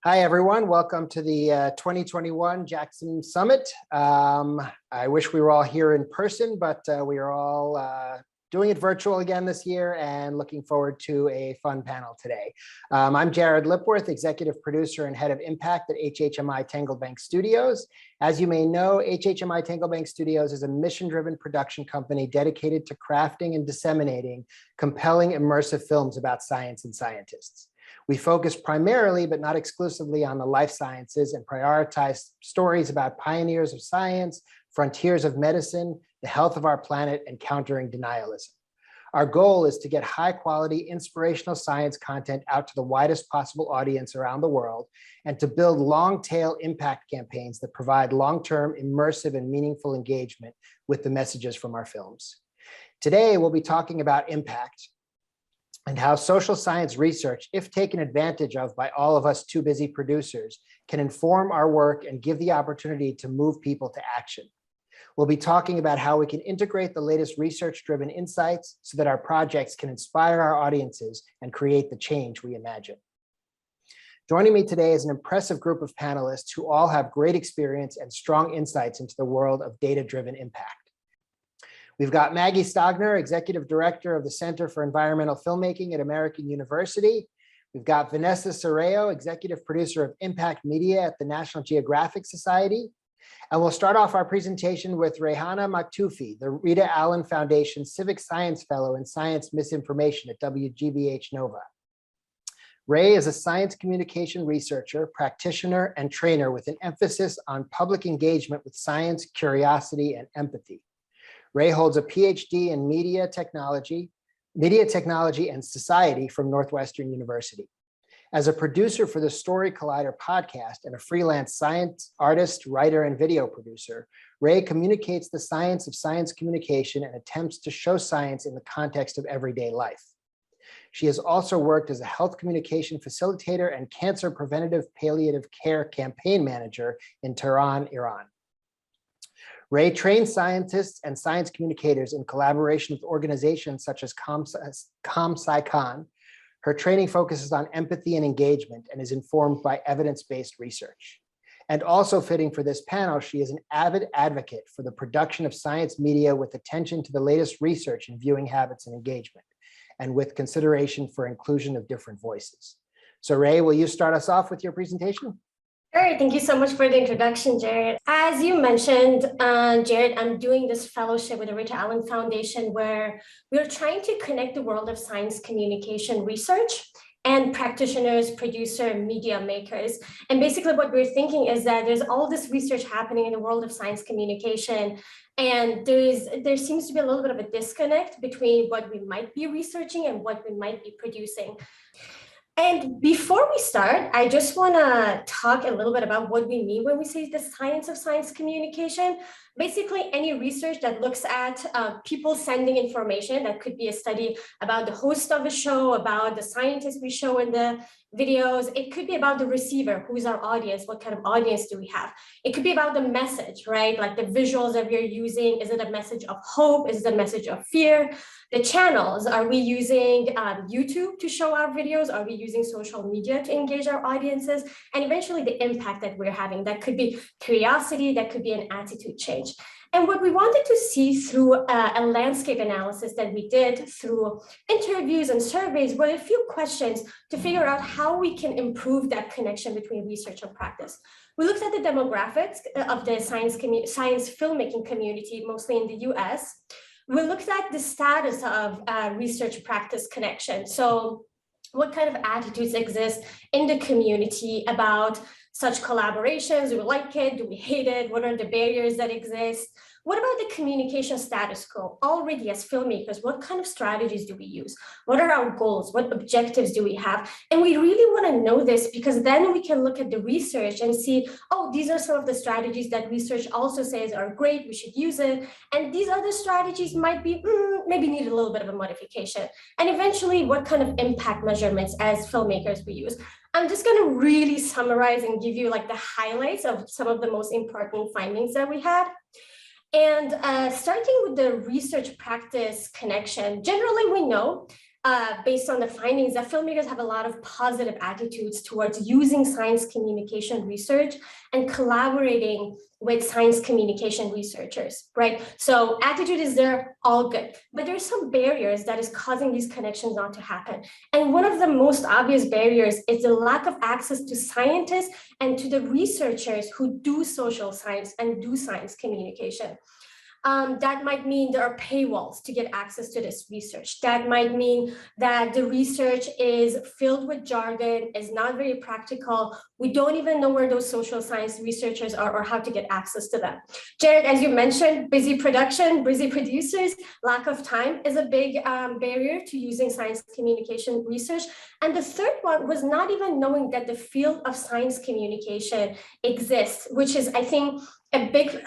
Hi, everyone. Welcome to the 2021 Jackson Summit. I wish we were all here in person, but we are all doing it virtual again this year and looking forward to a fun panel today. I'm Jared Lipworth, Executive Producer and Head of Impact at HHMI Tanglebank Studios. As you may know, HHMI Tanglebank Studios is a mission-driven production company dedicated to crafting and disseminating compelling immersive films about science and scientists. We focus primarily, but not exclusively, on the life sciences and prioritize stories about pioneers of science, frontiers of medicine, the health of our planet, and countering denialism. Our goal is to get high-quality, inspirational science content out to the widest possible audience around the world, and to build long-tail impact campaigns that provide long-term, immersive, and meaningful engagement with the messages from our films. Today, we'll be talking about impact, and how social science research, if taken advantage of by all of us too busy producers, can inform our work and give the opportunity to move people to action. We'll be talking about how we can integrate the latest research-driven insights so that our projects can inspire our audiences and create the change we imagine. Joining me today is an impressive group of panelists who all have great experience and strong insights into the world of data-driven impact. We've got Maggie Stogner, Executive Director of the Center for Environmental Filmmaking at American University. We've got Vanessa Cereo, Executive Producer of Impact Media at the National Geographic Society. And we'll start off our presentation with Rehana Maktoufi, the Rita Allen Foundation Civic Science Fellow in Science Misinformation at WGBH Nova. Ray is a science communication researcher, practitioner, and trainer with an emphasis on public engagement with science, curiosity, and empathy. Ray holds a PhD in media technology and society from Northwestern University. As a producer for the Story Collider podcast and a freelance science artist, writer, and video producer, Ray communicates the science of science communication and attempts to show science in the context of everyday life. She has also worked as a health communication facilitator and cancer preventative palliative care campaign manager in Tehran, Iran. Ray trains scientists and science communicators in collaboration with organizations such as ComSciCon. Her training focuses on empathy and engagement and is informed by evidence-based research. And also fitting for this panel, she is an avid advocate for the production of science media with attention to the latest research in viewing habits and engagement, and with consideration for inclusion of different voices. So Ray, will you start us off with your presentation? Sure, thank you so much for the introduction, Jared. As you mentioned, Jared, I'm doing this fellowship with the Rita Allen Foundation where we're trying to connect the world of science communication research and practitioners, producer, media makers. And basically what we're thinking is that there's all this research happening in the world of science communication, and there seems to be a little bit of a disconnect between what we might be researching and what we might be producing. And before we start, I just want to talk a little bit about what we mean when we say the science of science communication. Basically, any research that looks at people sending information. That could be a study about the host of a show, about the scientists we show in the videos. It could be about the receiver. Who is our audience? What kind of audience do we have? It could be about the message, right? Like the visuals that we're using. Is it a message of hope? Is it a message of fear? The channels, are we using YouTube to show our videos? Are we using social media to engage our audiences? And eventually the impact that we're having. That could be curiosity, that could be an attitude change. And what we wanted to see through a landscape analysis that we did through interviews and surveys were a few questions to figure out how we can improve that connection between research and practice. We looked at the demographics of the science filmmaking community, mostly in the US. We looked at the status of research practice connection. So what kind of attitudes exist in the community about such collaborations? Do we like it? Do we hate it? What are the barriers that exist? What about the communication status quo? Already as filmmakers, what kind of strategies do we use? What are our goals? What objectives do we have? And we really want to know this because then we can look at the research and see, oh, these are some of the strategies that research also says are great, we should use it. And these other strategies might be, maybe need a little bit of a modification. And eventually, what kind of impact measurements as filmmakers we use? I'm just going to really summarize and give you like the highlights of some of the most important findings that we had. And starting with the research practice connection, generally we know based on the findings, that filmmakers have a lot of positive attitudes towards using science communication research and collaborating with science communication researchers, right? So attitude is there, all good. But there's some barriers that is causing these connections not to happen. And one of the most obvious barriers is the lack of access to scientists and to the researchers who do social science and do science communication. That might mean there are paywalls to get access to this research. That might mean that the research is filled with jargon, is not very practical. We don't even know where those social science researchers are or how to get access to them. Jared, as you mentioned, busy production, busy producers, lack of time is a big barrier to using science communication research. And the third one was not even knowing that the field of science communication exists, which is, I think, a big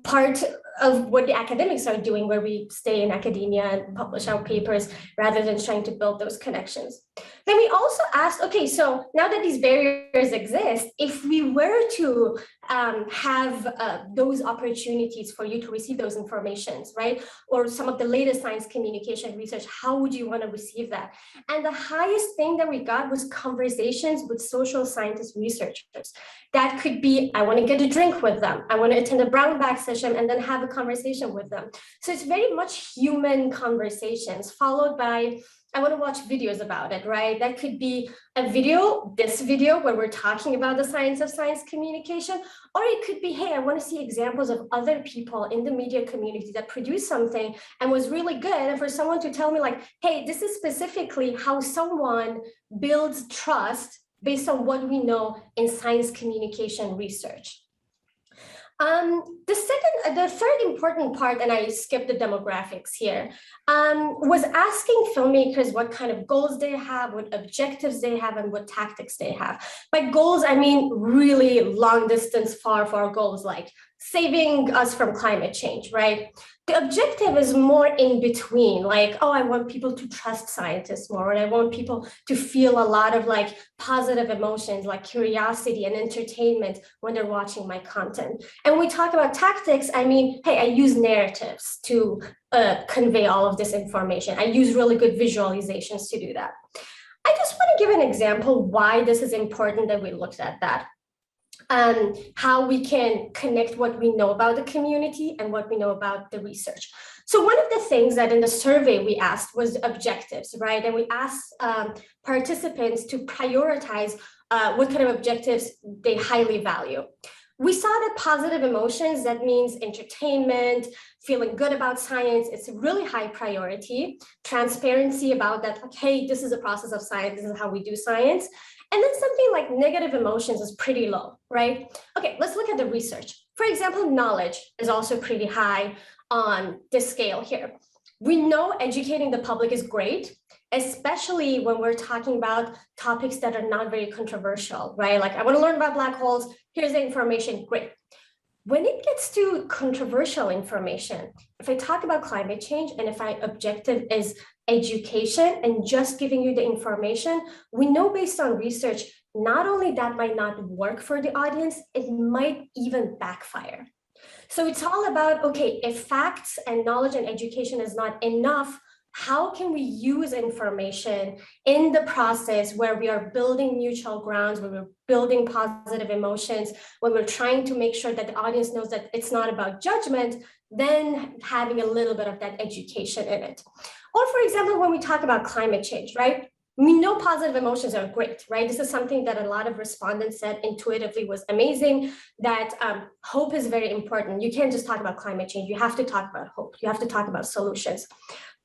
part of what the academics are doing, where we stay in academia and publish our papers rather than trying to build those connections. Then we also asked, okay, so now that these barriers exist, if we were to have those opportunities for you to receive those informations, right? Or some of the latest science communication research, how would you want to receive that? And the highest thing that we got was conversations with social scientist researchers. That could be, I want to get a drink with them. I want to attend a brown bag session and then have a conversation with them. So it's very much human conversations followed by, I want to watch videos about it, right? That could be a video, this video where we're talking about the science of science communication, or it could be, hey, I want to see examples of other people in the media community that produced something and was really good. And for someone to tell me like, hey, this is specifically how someone builds trust based on what we know in science communication research. The third important part, and I skipped the demographics here, was asking filmmakers what kind of goals they have, what objectives they have, and what tactics they have. By goals, I mean really long distance, far goals like saving us from climate change, right? The objective is more in between, like, oh, I want people to trust scientists more, and I want people to feel a lot of like positive emotions, like curiosity and entertainment when they're watching my content. And when we talk about tactics, I mean, hey, I use narratives to convey all of this information. I use really good visualizations to do that. I just want to give an example why this is important that we looked at that. How we can connect what we know about the community and what we know about the research. So one of the things that in the survey we asked was objectives, right? And we asked participants to prioritize what kind of objectives they highly value. We saw that positive emotions, that means entertainment, feeling good about science, it's a really high priority. Transparency about that, like, hey, this is a process of science, this is how we do science. And then something like negative emotions is pretty low, right? Okay, let's look at the research. For example, knowledge is also pretty high on this scale here. We know educating the public is great, especially when we're talking about topics that are not very controversial, right? Like, I want to learn about black holes, here's the information, great. When it gets to controversial information, if I talk about climate change and if my objective is education and just giving you the information, we know based on research, not only that might not work for the audience, it might even backfire. So it's all about, okay, if facts and knowledge and education is not enough, how can we use information in the process where we are building mutual grounds, where we're building positive emotions, when we're trying to make sure that the audience knows that it's not about judgment, then having a little bit of that education in it. Or for example, when we talk about climate change, right? We know positive emotions are great, right? This is something that a lot of respondents said intuitively was amazing, that hope is very important. You can't just talk about climate change. You have to talk about hope. You have to talk about solutions.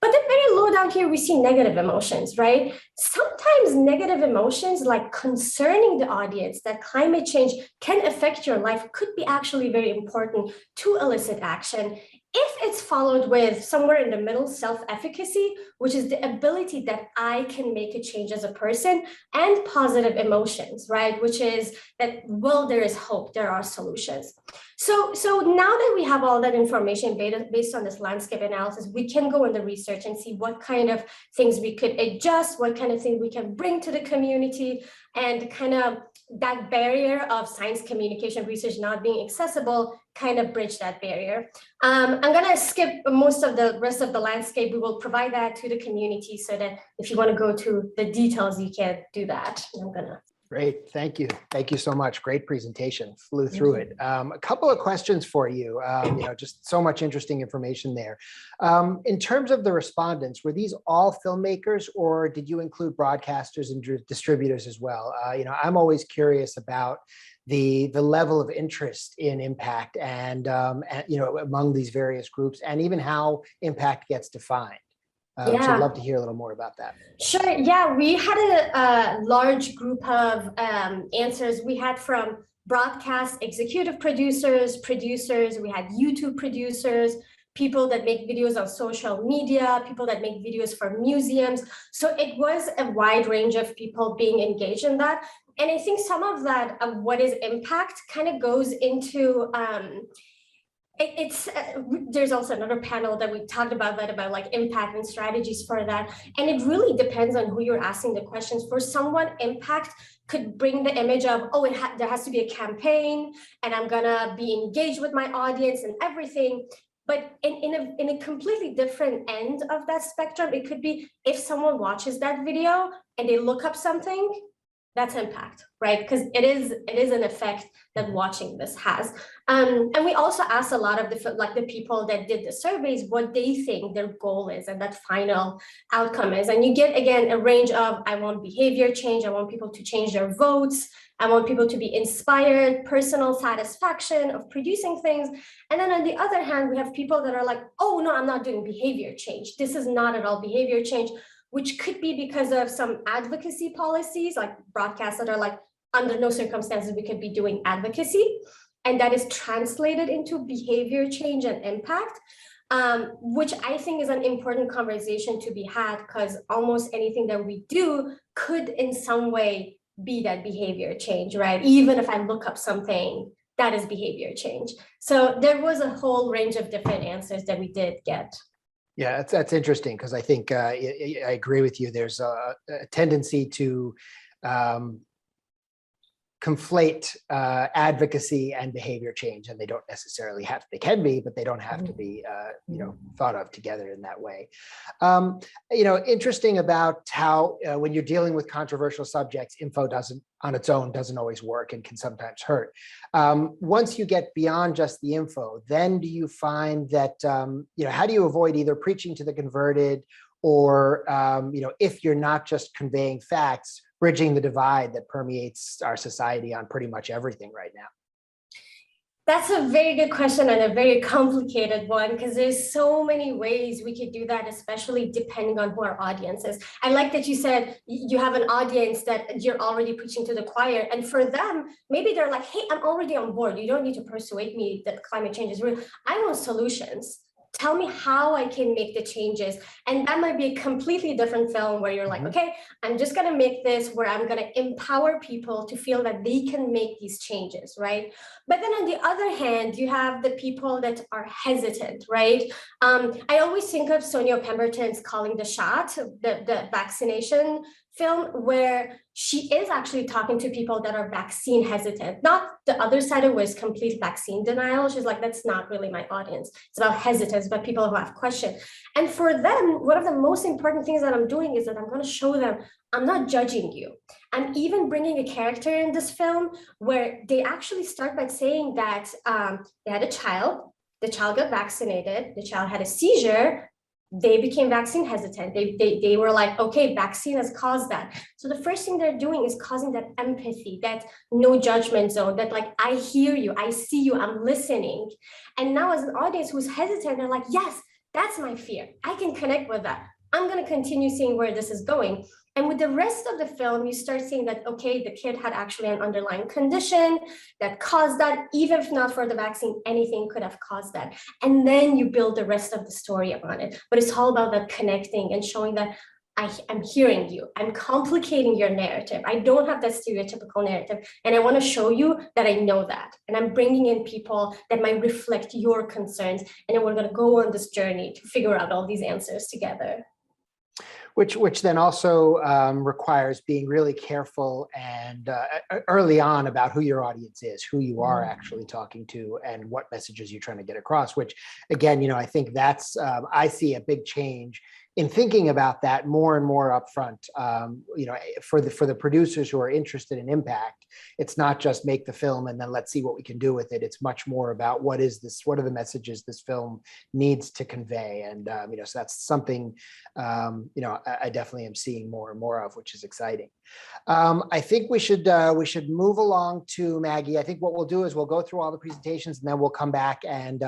But then very low down here, we see negative emotions, right? Sometimes negative emotions like concerning the audience that climate change can affect your life could be actually very important to elicit action if it's followed with somewhere in the middle, self-efficacy, which is the ability that I can make a change as a person, and positive emotions, right? Which is that, well, there is hope, there are solutions. So now that we have all that information based on this landscape analysis, we can go in the research and see what kind of things we could adjust, what kind of thing we can bring to the community, and kind of that barrier of science communication research not being accessible kind of bridge that barrier. I'm going to skip most of the rest of the landscape. We will provide that to the community so that if you want to go to the details, you can do that. I'm going to. Great. Thank you. Thank you so much. Great presentation. Flew through it. A couple of questions for you. Just so much interesting information there. In terms of the respondents, were these all filmmakers, or did you include broadcasters and distributors as well? I'm always curious about the level of interest in impact and among these various groups, and even how impact gets defined. So I'd love to hear a little more about that. Sure. Yeah, we had a large group of answers. We had from broadcast executive producers, we had YouTube producers, people that make videos on social media, people that make videos for museums. So it was a wide range of people being engaged in that. And I think some of that, what is impact, kind of goes into there's also another panel that we talked about like impact and strategies for that. And it really depends on who you're asking the questions. For someone, impact could bring the image of, oh, there has to be a campaign and I'm gonna be engaged with my audience and everything. But in a completely different end of that spectrum, it could be if someone watches that video and they look up something, that's impact, right? Because it is an effect that watching this has. And we also asked a lot of the people that did the surveys what they think their goal is and that final outcome is. And you get, again, a range of, I want behavior change, I want people to change their votes, I want people to be inspired, personal satisfaction of producing things. And then on the other hand, we have people that are like, oh no, I'm not doing behavior change. This is not at all behavior change, which could be because of some advocacy policies, like broadcasts that are like, under no circumstances we could be doing advocacy. And that is translated into behavior change and impact, which I think is an important conversation to be had, because almost anything that we do could in some way be that behavior change, right? Even if I look up something, that is behavior change. So there was a whole range of different answers that we did get. Yeah, that's interesting, because I think I agree with you. There's a tendency to conflate advocacy and behavior change, and they don't necessarily have. They can be, but they don't have to be, thought of together in that way. Interesting about how when you're dealing with controversial subjects, info on its own doesn't always work and can sometimes hurt. Once you get beyond just the info, then do you find that how do you avoid either preaching to the converted, or if you're not just conveying facts, bridging the divide that permeates our society on pretty much everything right now? That's a very good question and a very complicated one, because there's so many ways we could do that, especially depending on who our audience is. I like that you said you have an audience that you're already preaching to the choir, and for them, maybe they're like, hey, I'm already on board. You don't need to persuade me that climate change is real. I want solutions. Tell me how I can make the changes. And that might be a completely different film where you're like, okay, I'm just going to make this where I'm going to empower people to feel that they can make these changes, right? But then on the other hand, you have the people that are hesitant, right? I always think of Sonia Pemberton's Calling the Shot, the vaccination film, where she is actually talking to people that are vaccine hesitant, not the other side of it was complete vaccine denial. She's like, that's not really my audience. It's about hesitance, but people who have questions. And for them, one of the most important things that I'm doing is that I'm going to show them, I'm not judging you. I'm even bringing a character in this film where they actually start by saying that they had a child, the child got vaccinated, the child had a seizure, they became vaccine hesitant. They were like, okay, vaccine has caused that. So the first thing they're doing is causing that empathy, that no judgment zone, that like, I hear you, I see you, I'm listening. And now as an audience who's hesitant, they're like, yes, that's my fear. I can connect with that. I'm going to continue seeing where this is going. And with the rest of the film, you start seeing that, okay, the kid had actually an underlying condition that caused that. Even if not for the vaccine, anything could have caused that. And then you build the rest of the story on it. But it's all about that connecting and showing that I'm hearing you. I'm complicating your narrative. I don't have that stereotypical narrative. And I want to show you that I know that. And I'm bringing in people that might reflect your concerns. And then we're going to go on this journey to figure out all these answers together. Which then also requires being really careful and early on about who your audience is, who you are actually talking to, and what messages you're trying to get across. Which, again, I think that's I see a big change in thinking about that more and more upfront. For the producers who are interested in impact, it's not just make the film and then let's see what we can do with it. It's much more about what are the messages this film needs to convey, and so that's something I definitely am seeing more and more of, which is exciting. I think we should move along to Maggie. I think what we'll do is we'll go through all the presentations and then we'll come back and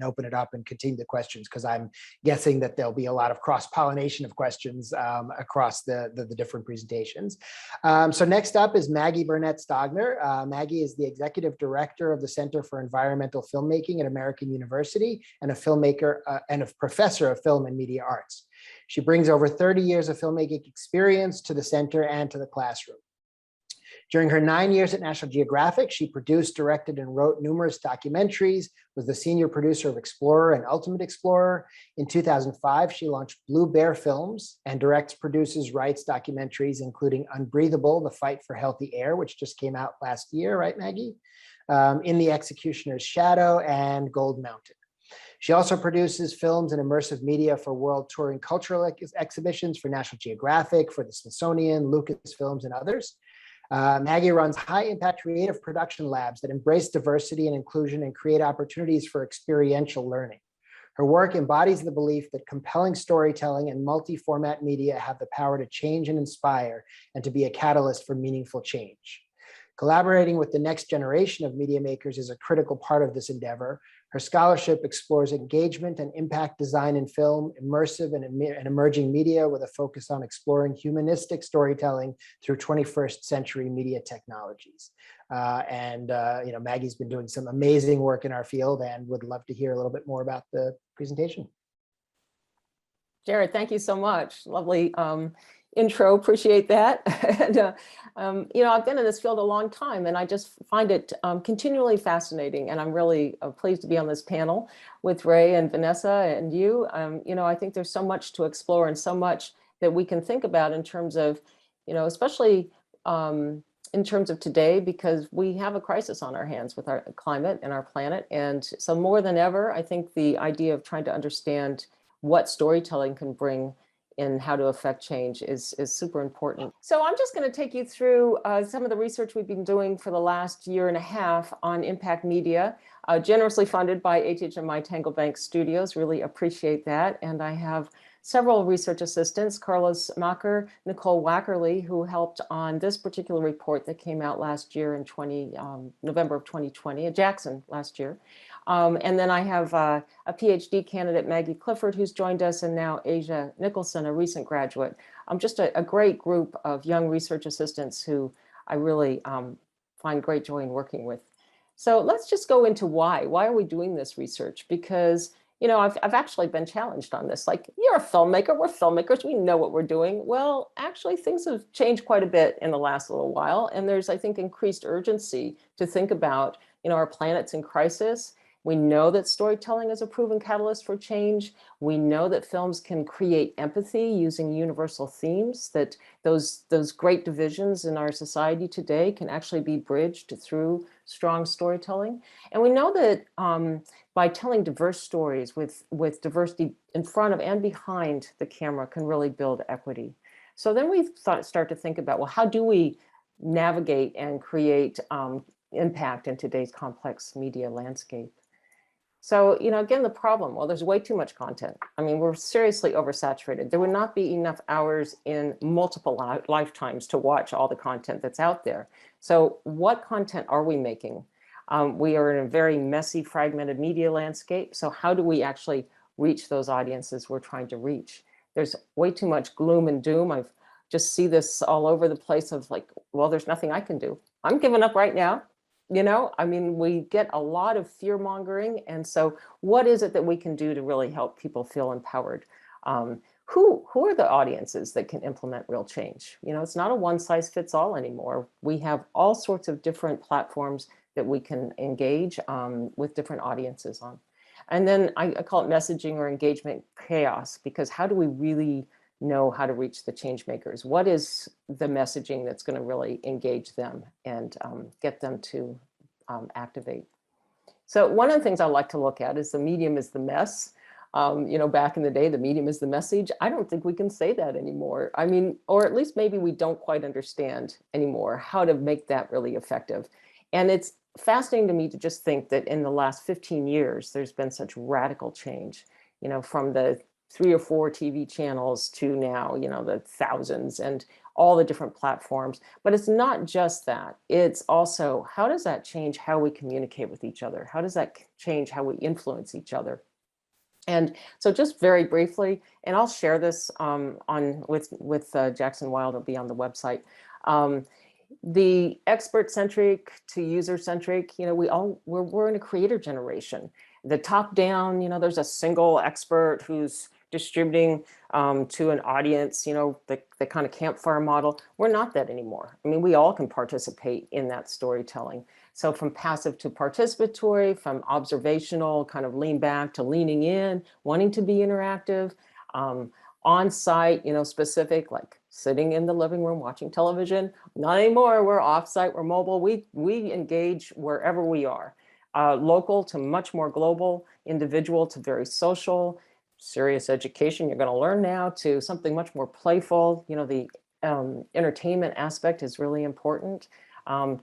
open it up and continue the questions, because I'm guessing that there'll be a lot of cross-pollination of questions across the different presentations. So next up is Maggie Burnett-Stogner. Maggie is the Executive Director of the Center for Environmental Filmmaking at American University and a filmmaker and a professor of film and media arts. She brings over 30 years of filmmaking experience to the center and to the classroom. During her 9 years at National Geographic, she produced, directed, and wrote numerous documentaries, was the senior producer of Explorer and Ultimate Explorer. In 2005, she launched Blue Bear Films and directs, produces, writes documentaries, including Unbreathable, The Fight for Healthy Air, which just came out last year, right, Maggie? In the Executioner's Shadow and Gold Mountain. She also produces films and immersive media for world touring cultural exhibitions for National Geographic, for the Smithsonian, Lucasfilms, and others. Maggie runs high-impact creative production labs that embrace diversity and inclusion and create opportunities for experiential learning. Her work embodies the belief that compelling storytelling and multi-format media have the power to change and inspire, and to be a catalyst for meaningful change. Collaborating with the next generation of media makers is a critical part of this endeavor. Her scholarship explores engagement and impact design in film, immersive and emerging media, with a focus on exploring humanistic storytelling through 21st century media technologies. Maggie's been doing some amazing work in our field and would love to hear a little bit more about the presentation. Jared, thank you so much. Lovely intro, appreciate that. And, I've been in this field a long time, and I just find it continually fascinating. And I'm really pleased to be on this panel with Ray and Vanessa and you. I think there's so much to explore and so much that we can think about in terms of, especially in terms of today, because we have a crisis on our hands with our climate and our planet. And so more than ever, I think the idea of trying to understand what storytelling can bring and how to affect change is super important. So I'm just going to take you through some of the research we've been doing for the last year and a half on impact media, generously funded by HHMI Tangle Bank Studios. Really appreciate that. And I have several research assistants, Carlos Macher, Nicole Wackerly, who helped on this particular report that came out last year in November of 2020 at Jackson last year. And then I have a PhD candidate, Maggie Clifford, who's joined us, and now Asia Nicholson, a recent graduate. Just a great group of young research assistants who I really find great joy in working with. So let's just go into why. Why are we doing this research? Because I've actually been challenged on this. Like, you're a filmmaker, we're filmmakers, we know what we're doing. Well, actually, things have changed quite a bit in the last little while. And there's, I think, increased urgency to think about, our planet's in crisis. We know that storytelling is a proven catalyst for change. We know that films can create empathy using universal themes, that those great divisions in our society today can actually be bridged through strong storytelling. And we know that by telling diverse stories with diversity in front of and behind the camera can really build equity. So then we start to think about, well, how do we navigate and create impact in today's complex media landscape? So, again, the problem, well, there's way too much content. I mean, we're seriously oversaturated. There would not be enough hours in multiple lifetimes to watch all the content that's out there. So what content are we making? We are in a very messy, fragmented media landscape. So how do we actually reach those audiences we're trying to reach? There's way too much gloom and doom. I've just see this all over the place of like, well, there's nothing I can do. I'm giving up right now. We get a lot of fear mongering. And so what is it that we can do to really help people feel empowered? Who are the audiences that can implement real change? It's not a one size fits all anymore. We have all sorts of different platforms that we can engage with different audiences on. And then I call it messaging or engagement chaos, because how do we really know how to reach the change makers? What is the messaging that's going to really engage them and get them to activate? So one of the things I like to look at is the medium is the mess. Back in the day, the medium is the message. I don't think we can say that anymore. I mean, or at least maybe we don't quite understand anymore how to make that really effective. And it's fascinating to me to just think that in the last 15 years, there's been such radical change, from the 3 or 4 TV channels to now, the thousands and all the different platforms. But it's not just that. It's also, how does that change how we communicate with each other? How does that change how we influence each other? And so just very briefly, and I'll share this with Jackson Wild, it'll be on the website. The expert-centric to user-centric, we're in a creator generation. The top-down, there's a single expert who's distributing to an audience, the kind of campfire model. We're not that anymore. I mean, we all can participate in that storytelling. So from passive to participatory, from observational, kind of lean back to leaning in, wanting to be interactive, on site, specific, like sitting in the living room watching television. Not anymore. We're off site. We're mobile. We engage wherever we are. Local to much more global, individual to very social, serious education you're going to learn now to something much more playful. The entertainment aspect is really important.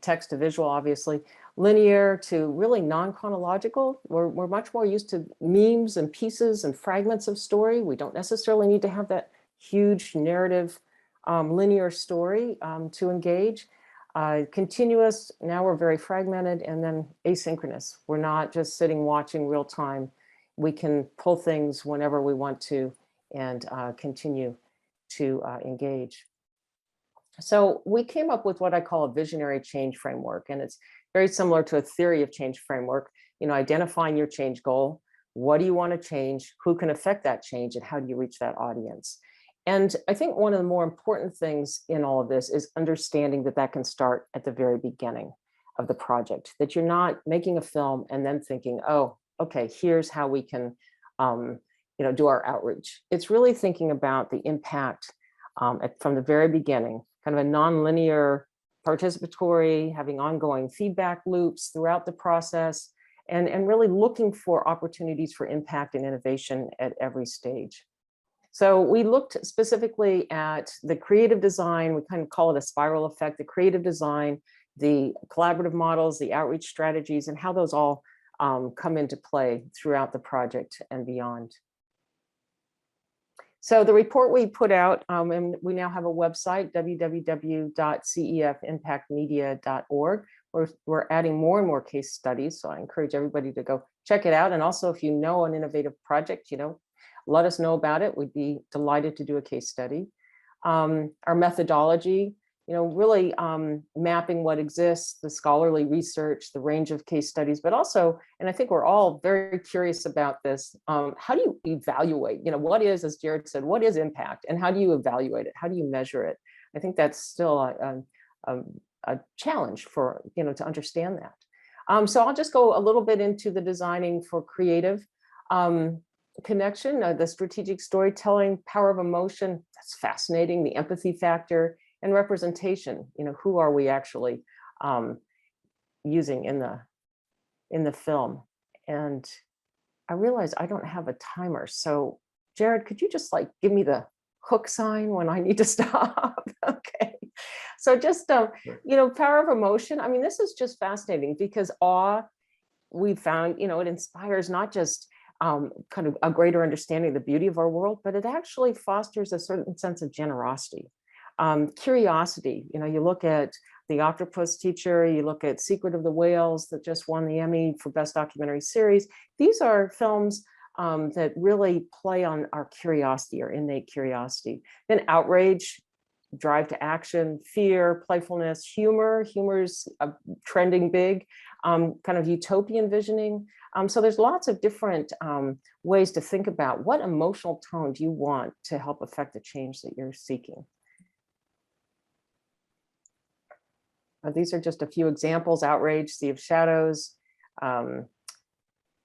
Text to visual, obviously. Linear to really non-chronological. We're much more used to memes and pieces and fragments of story. We don't necessarily need to have that huge narrative linear story to engage. Continuous, now we're very fragmented, and then asynchronous. We're not just sitting watching real time. We can pull things whenever we want to and continue to engage. So we came up with what I call a visionary change framework, and it's very similar to a theory of change framework, identifying your change goal. What do you want to change? Who can affect that change? And how do you reach that audience? And I think one of the more important things in all of this is understanding that that can start at the very beginning of the project, that you're not making a film and then thinking, oh, okay, here's how we can do our outreach. It's really thinking about the impact from the very beginning, kind of a nonlinear, participatory, having ongoing feedback loops throughout the process, and really looking for opportunities for impact and innovation at every stage. So we looked specifically at the creative design. We kind of call it a spiral effect, the creative design, the collaborative models, the outreach strategies, and how those all come into play throughout the project and beyond. So the report we put out, and we now have a website, www.cefimpactmedia.org. We're adding more and more case studies, so I encourage everybody to go check it out. And also, if you know an innovative project, let us know about it. We'd be delighted to do a case study. Our methodology, really mapping what exists, the scholarly research, the range of case studies, but also, and I think we're all very curious about this, how do you evaluate, what is, as Jared said, what is impact, and how do you evaluate it? How do you measure it? I think that's still a challenge for, to understand that. So I'll just go a little bit into the designing for creative connection, the strategic storytelling, power of emotion, that's fascinating, the empathy factor, and representation, who are we actually using in the film? And I realized I don't have a timer. So Jared, could you just give me the hook sign when I need to stop? Okay. So just, power of emotion. I mean, this is just fascinating because awe, we found, it inspires not just kind of a greater understanding of the beauty of our world, but it actually fosters a certain sense of generosity. Curiosity, you look at The Octopus Teacher, you look at Secret of the Whales that just won the Emmy for Best Documentary Series. These are films that really play on our curiosity, our innate curiosity. Then outrage, drive to action, fear, playfulness, humor. Humor's trending big, kind of utopian visioning. So there's lots of different ways to think about what emotional tone do you want to help affect the change that you're seeking. These are just a few examples: outrage, Sea of Shadows, awe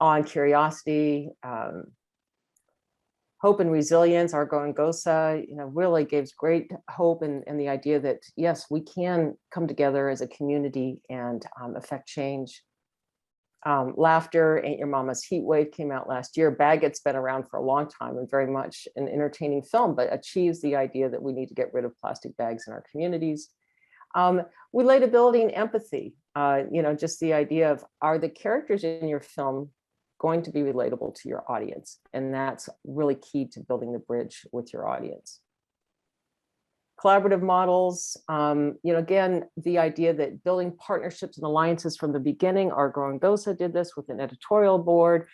and curiosity, hope and resilience. Argo and Gosa, really gives great hope and the idea that, yes, we can come together as a community and affect change. Laughter, Ain't Your Mama's Heat Wave came out last year. Baggett's been around for a long time and very much an entertaining film, but achieves the idea that we need to get rid of plastic bags in our communities. Relatability and empathy, just the idea of, are the characters in your film going to be relatable to your audience? And that's really key to building the bridge with your audience. Collaborative models, again, the idea that building partnerships and alliances from the beginning. Argo and Gosa did this with an editorial board.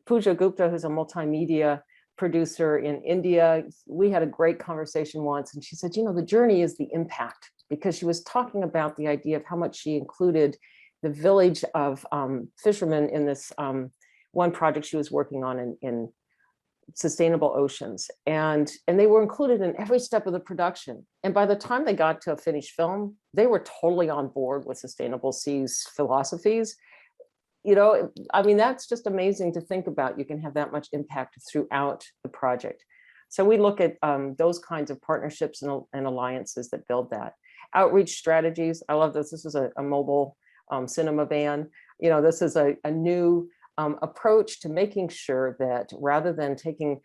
Pooja Gupta, who's a multimedia producer in India, we had a great conversation once, and she said, the journey is the impact, because she was talking about the idea of how much she included the village of fishermen in this one project she was working on in sustainable oceans, and they were included in every step of the production. And by the time they got to a finished film, they were totally on board with Sustainable Seas philosophies. That's just amazing to think about. You can have that much impact throughout the project. So we look at those kinds of partnerships and alliances that build that. Outreach strategies. I love this. This is a mobile cinema van. This is a new approach to making sure that rather than taking,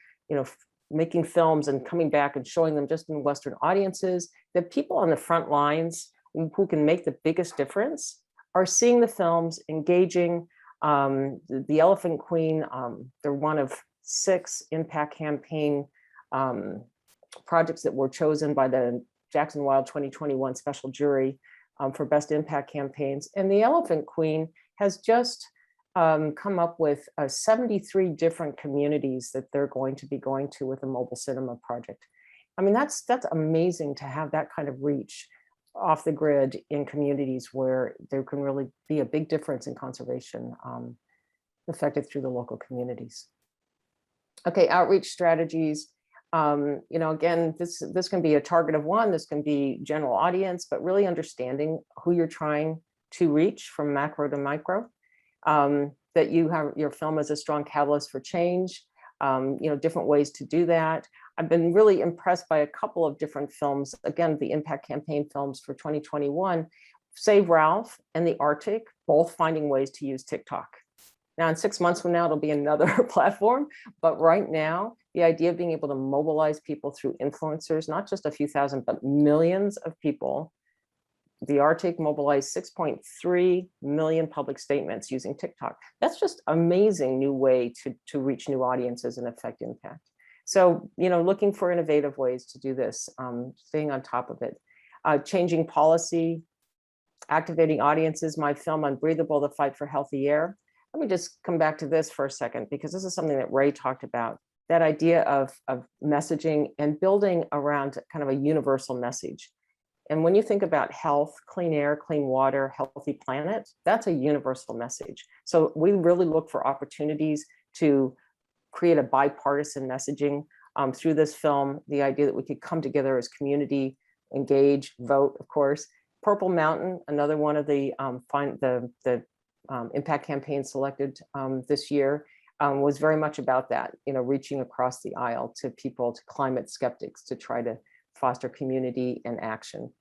making films and coming back and showing them just in Western audiences, that people on the front lines who can make the biggest difference are seeing the films, engaging. The Elephant Queen, they're one of 6 impact campaign projects that were chosen by the Jackson Wild 2021 special jury for best impact campaigns. And the Elephant Queen has just come up with 73 different communities that they're going to be going to with a mobile cinema project. That's amazing to have that kind of reach off the grid in communities where there can really be a big difference in conservation affected through the local communities. Okay, outreach strategies. Again, this can be a target of one, this can be general audience, but really understanding who you're trying to reach from macro to micro. That you have your film as a strong catalyst for change, different ways to do that. I've been really impressed by a couple of different films. Again, the impact campaign films for 2021, Save Ralph and The Arctic, both finding ways to use TikTok. Now, in 6 months from now, it'll be another platform. But right now, the idea of being able to mobilize people through influencers, not just a few thousand, but millions of people. The Arctic mobilized 6.3 million public statements using TikTok. That's just amazing new way to reach new audiences and affect impact. So, looking for innovative ways to do this, staying on top of it, changing policy, activating audiences. My film Unbreathable, The Fight for Healthy Air. Let me just come back to this for a second, because this is something that Ray talked about, that idea of messaging and building around kind of a universal message. And when you think about health, clean air, clean water, healthy planet, that's a universal message. So we really look for opportunities to create a bipartisan messaging through this film, the idea that we could come together as community, engage, vote, of course. Purple Mountain, another one of the impact campaigns selected this year, was very much about that, reaching across the aisle to people, to climate skeptics, to try to foster community and action.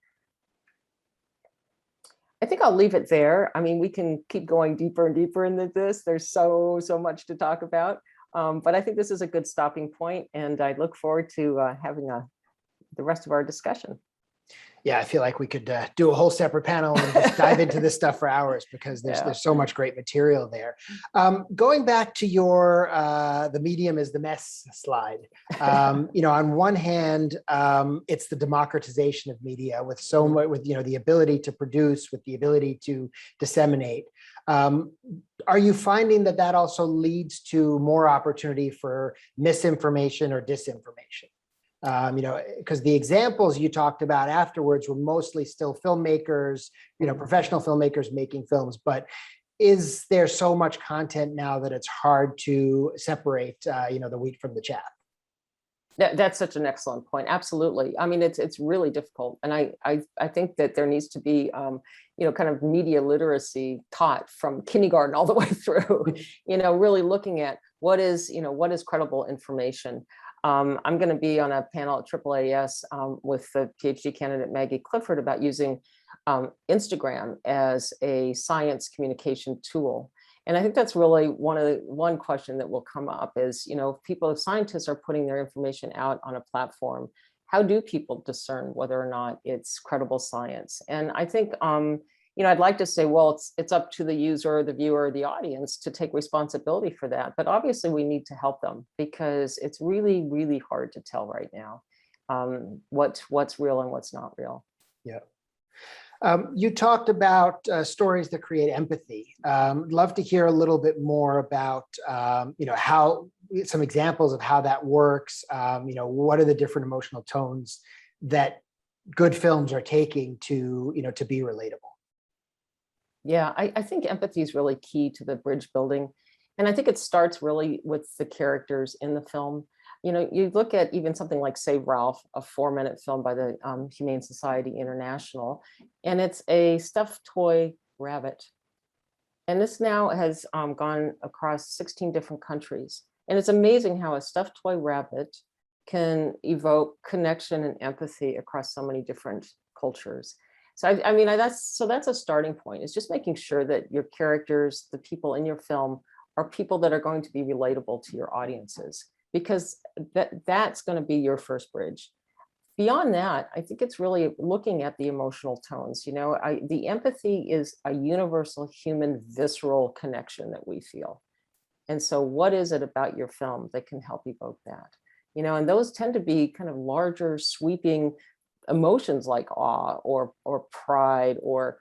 I think I'll leave it there. we can keep going deeper and deeper into this. There's so much to talk about. But I think this is a good stopping point, and I look forward to having the rest of our discussion. Yeah, I feel like we could do a whole separate panel and just dive into this stuff for hours, because there's so much great material there. Going back to your the medium is the mess slide. On one hand, it's the democratization of media with so much, with the ability to produce, with the ability to disseminate. Are you finding that also leads to more opportunity for misinformation or disinformation? Because the examples you talked about afterwards were mostly still filmmakers, professional filmmakers making films. But is there so much content now that it's hard to separate, the wheat from the chaff? That's such an excellent point. Absolutely. It's really difficult. And I think that there needs to be, kind of media literacy taught from kindergarten all the way through, really looking at what is credible information. I'm going to be on a panel at AAAS with the PhD candidate Maggie Clifford about using Instagram as a science communication tool. And I think that's really one question that will come up is, if scientists are putting their information out on a platform, how do people discern whether or not it's credible science? And I think, I'd like to say, well, it's up to the user, the viewer, the audience to take responsibility for that. But obviously we need to help them because it's really, really hard to tell right now what's real and what's not real. Yeah. You talked about stories that create empathy. Love to hear a little bit more about, how some examples of how that works. What are the different emotional tones that good films are taking to be relatable? Yeah, I think empathy is really key to the bridge building. And I think it starts really with the characters in the film. You look at even something like Save Ralph, a 4-minute film by the Humane Society International, and it's a stuffed toy rabbit. And this now has gone across 16 different countries. And it's amazing how a stuffed toy rabbit can evoke connection and empathy across so many different cultures. So that's a starting point. It's just making sure that your characters, the people in your film, are people that are going to be relatable to your audiences, because that's going to be your first bridge. Beyond that, I think it's really looking at the emotional tones. The empathy is a universal human visceral connection that we feel. And so what is it about your film that can help evoke that? And those tend to be kind of larger, sweeping emotions like awe or pride or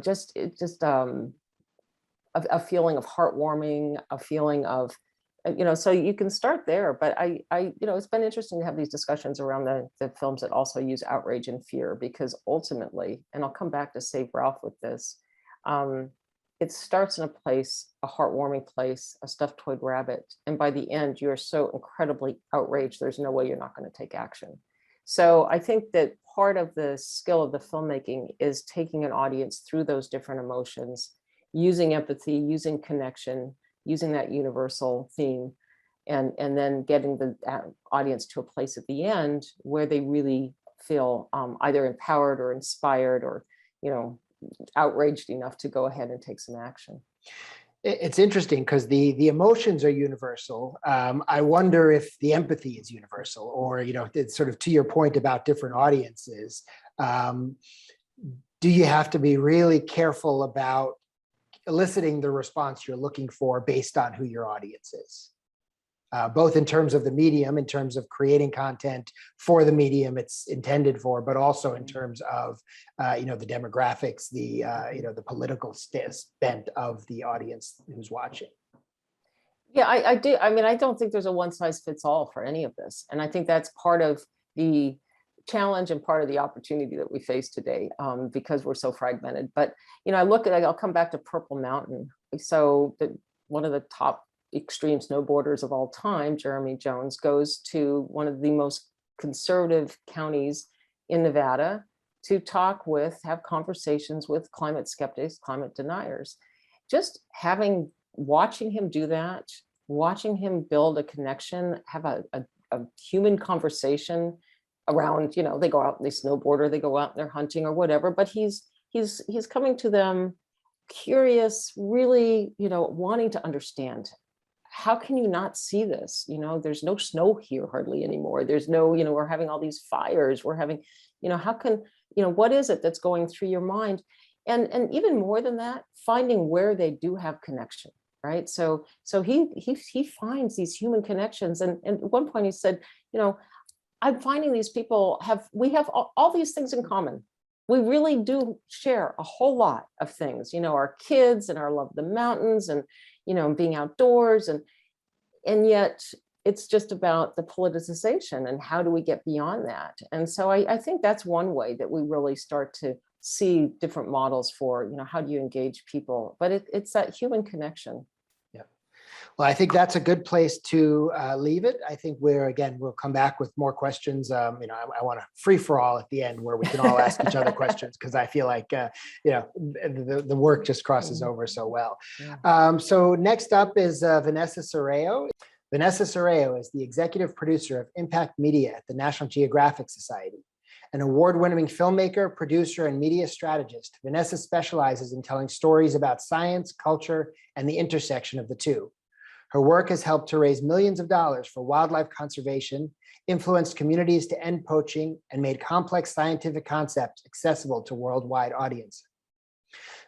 just a feeling of heartwarming, a feeling of so you can start there. But it's been interesting to have these discussions around the films that also use outrage and fear, because ultimately, and I'll come back to Save Ralph with this, it starts in a place, a heartwarming place, a stuffed toy rabbit. And by the end, you're so incredibly outraged, there's no way you're not going to take action. So I think that part of the skill of the filmmaking is taking an audience through those different emotions, using empathy, using connection, using that universal theme, and then getting the audience to a place at the end where they really feel either empowered or inspired or, outraged enough to go ahead and take some action. It's interesting because the emotions are universal. I wonder if the empathy is universal, or it's sort of to your point about different audiences. Do you have to be really careful about eliciting the response you're looking for based on who your audience is? Both in terms of the medium, in terms of creating content for the medium it's intended for, but also in terms of the demographics, the political bent of the audience who's watching. Yeah, I do. I don't think there's a one size fits all for any of this, and I think that's part of the challenge and part of the opportunity that we face today, because we're so fragmented. But I'll come back to Purple Mountain. So one of the top extreme snowboarders of all time, Jeremy Jones, goes to one of the most conservative counties in Nevada to have conversations with climate skeptics, climate deniers. Just watching him do that, watching him build a connection, have a human conversation around, they go out and they snowboard, or they go out and they're hunting or whatever, but he's coming to them curious, really, wanting to understand. How can you not see this? There's no snow here hardly anymore. There's no, we're having all these fires. We're having, how can, what is it that's going through your mind? And even more than that, finding where they do have connection, right? So he finds these human connections. And at one point he said, I'm finding these people we have all these things in common. We really do share a whole lot of things, our kids and our love of the mountains and, being outdoors, and yet it's just about the politicization and how do we get beyond that? And so I think that's one way that we really start to see different models for, how do you engage people? But it's that human connection. Yeah. Well, I think that's a good place to leave it. I think we'll come back with more questions. I want to free for all at the end where we can all ask each other questions, because I feel like, the work just crosses over so well. So next up is Vanessa Soreo. Vanessa Soreo is the executive producer of Impact Media at the National Geographic Society. An award-winning filmmaker, producer, and media strategist, Vanessa specializes in telling stories about science, culture, and the intersection of the two. Her work has helped to raise millions of dollars for wildlife conservation, influenced communities to end poaching, and made complex scientific concepts accessible to worldwide audiences.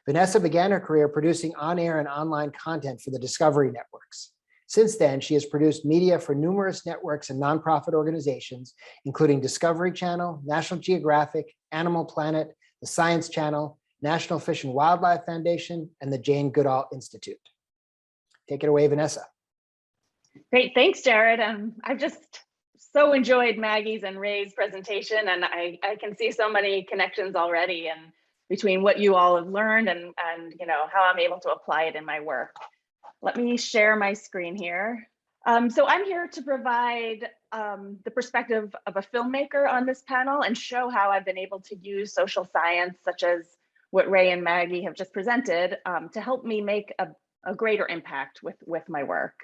Vanessa began her career producing on-air and online content for the Discovery Networks. Since then, she has produced media for numerous networks and nonprofit organizations, including Discovery Channel, National Geographic, Animal Planet, the Science Channel, National Fish and Wildlife Foundation, and the Jane Goodall Institute. Take it away, Vanessa. Great, thanks, Jared. I've just so enjoyed Maggie's and Ray's presentation, and I can see so many connections already, and between what you all have learned and how I'm able to apply it in my work. Let me share my screen here. So I'm here to provide the perspective of a filmmaker on this panel and show how I've been able to use social science, such as what Ray and Maggie have just presented, to help me make a greater impact with my work.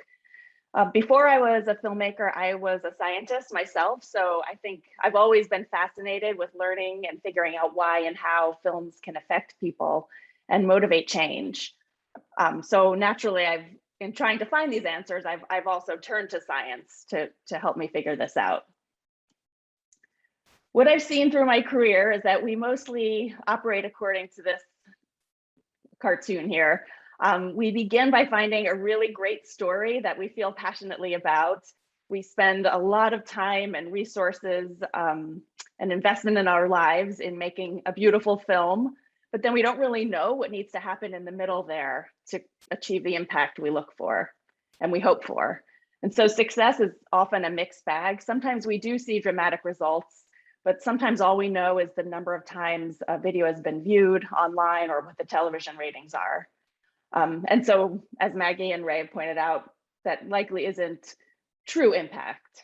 Before I was a filmmaker, I was a scientist myself. So I think I've always been fascinated with learning and figuring out why and how films can affect people and motivate change. So naturally, in trying to find these answers, I've also turned to science to help me figure this out. What I've seen through my career is that we mostly operate according to this cartoon here. We begin by finding a really great story that we feel passionately about. We spend a lot of time and resources and investment in our lives in making a beautiful film, but then we don't really know what needs to happen in the middle there to achieve the impact we look for and we hope for. And so success is often a mixed bag. Sometimes we do see dramatic results, but sometimes all we know is the number of times a video has been viewed online or what the television ratings are. And so, as Maggie and Ray have pointed out, that likely isn't true impact.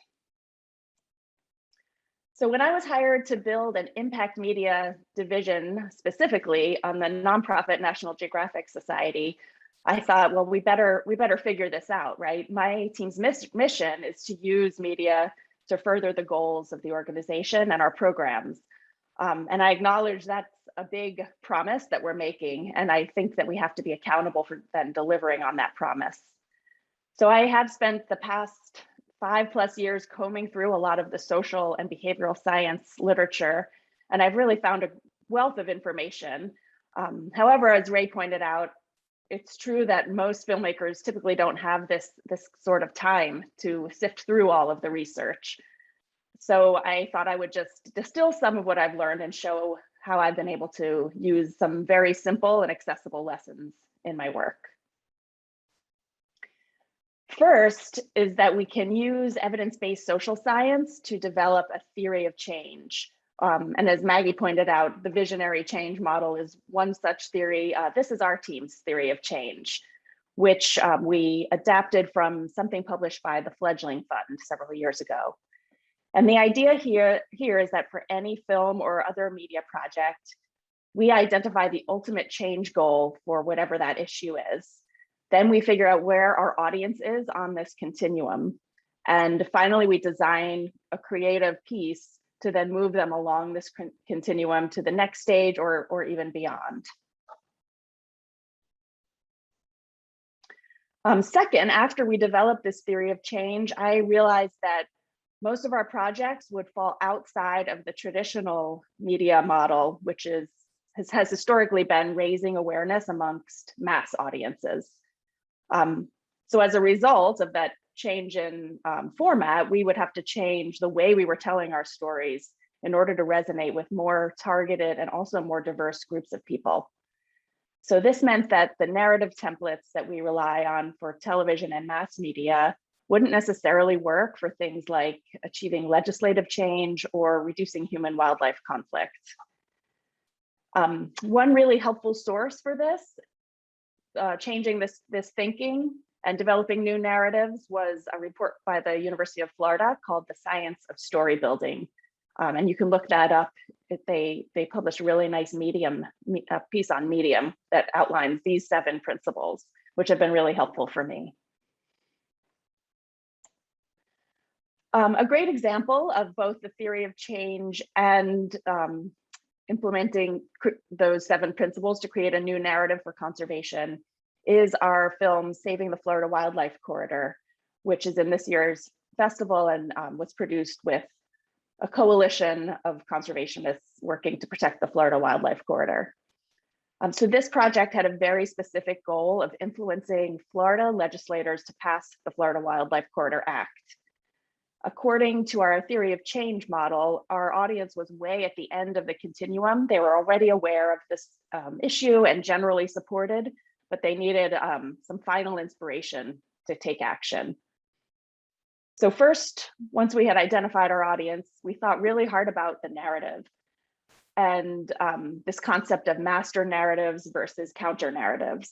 So when I was hired to build an impact media division specifically on the nonprofit National Geographic Society, I thought, well, we better figure this out, right? My team's mission is to use media to further the goals of the organization and our programs. And I acknowledge that's a big promise that we're making. And I think that we have to be accountable for then delivering on that promise. So I have spent the past 5+ years combing through a lot of the social and behavioral science literature, and I've really found a wealth of information. However, as Ray pointed out, it's true that most filmmakers typically don't have this sort of time to sift through all of the research. So I thought I would just distill some of what I've learned and show how I've been able to use some very simple and accessible lessons in my work. First is that we can use evidence-based social science to develop a theory of change. And as Maggie pointed out, the visionary change model is one such theory. This is our team's theory of change, which we adapted from something published by the Fledgling Fund several years ago. And the idea here is that for any film or other media project, we identify the ultimate change goal for whatever that issue is. Then we figure out where our audience is on this continuum. And finally, we design a creative piece to then move them along this continuum to the next stage or even beyond. Second, after we developed this theory of change, I realized that most of our projects would fall outside of the traditional media model, which has historically been raising awareness amongst mass audiences. So as a result of that change in format, we would have to change the way we were telling our stories in order to resonate with more targeted and also more diverse groups of people. So this meant that the narrative templates that we rely on for television and mass media wouldn't necessarily work for things like achieving legislative change or reducing human-wildlife conflict. One really helpful source for this, changing this thinking, And developing new narratives was a report by the University of Florida called The Science of Story Building. And you can look that up. They published a really nice piece on Medium that outlines these 7 principles, which have been really helpful for me. A great example of both the theory of change and implementing those 7 principles to create a new narrative for conservation is our film Saving the Florida Wildlife Corridor, which is in this year's festival and was produced with a coalition of conservationists working to protect the Florida Wildlife Corridor. So this project had a very specific goal of influencing Florida legislators to pass the Florida Wildlife Corridor Act. According to our theory of change model, our audience was way at the end of the continuum. They were already aware of this issue and generally supported, but they needed some final inspiration to take action. So first, once we had identified our audience, we thought really hard about the narrative and this concept of master narratives versus counter narratives.